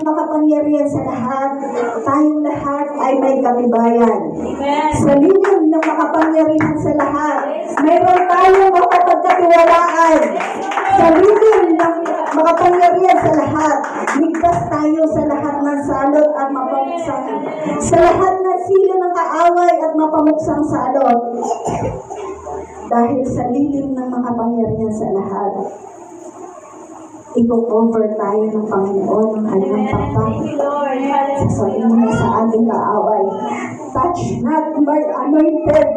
Makapangyarihan sa lahat, tayong lahat ay may katibayan. Sa lilim ng makapangyarihan sa lahat, mayroon tayong mapapagkatiwalaan. Sa lilim ng makapangyarihan sa lahat, ligtas tayo sa lahat ng salot at mapamuksang. Sa lahat ng silo ng kaaway at mapamuksang salot. Dahil sa lilim ng makapangyarihan sa lahat, i-cover tayo ng Panginoon ng kanyang pakpak. Sasabihin niya sa ating kaaway, touch not my anointed.